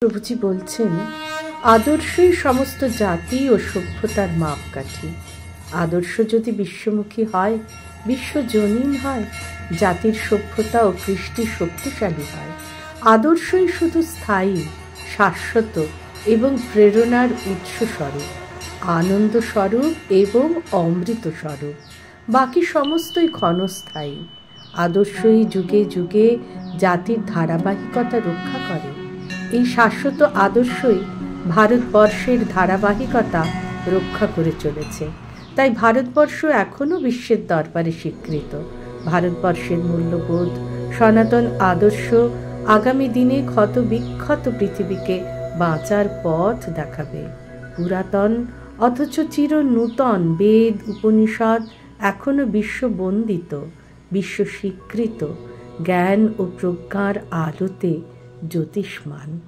প্রভুজি বলছেন, আদর্শই সমস্ত জাতি ও সভ্যতার মাপকাঠি। আদর্শ যদি বিশ্বমুখী হয়, বিশ্বজনীন হয়, জাতির সভ্যতা ও কৃষ্টি শক্তিশালী হয়। আদর্শই শুধু স্থায়ী, শাশ্বত এবং প্রেরণার উৎস স্বরূপ, আনন্দ স্বরূপ এবং অমৃত স্বরূপ। বাকি সমস্তই ক্ষণস্থায়ী। আদর্শই যুগে যুগে জাতির ধারাবাহিকতা রক্ষা করে। এই শাশ্বত আদর্শই ভারতবর্ষের ধারাবাহিকতা রক্ষা করে চলেছে। তাই ভারতবর্ষ এখনও বিশ্বের দরবারে স্বীকৃত। ভারতবর্ষের মূল্যবোধ, সনাতন আদর্শ আগামী দিনে ক্ষত বিক্ষত পৃথিবীকে বাঁচার পথ দেখাবে। পুরাতন অথচ চির নূতন বেদ উপনিষদ এখনও বিশ্ববন্দিত, বিশ্ব স্বীকৃত, জ্ঞান ও প্রজ্ঞার আলোতে জ্যোতিষ্মান।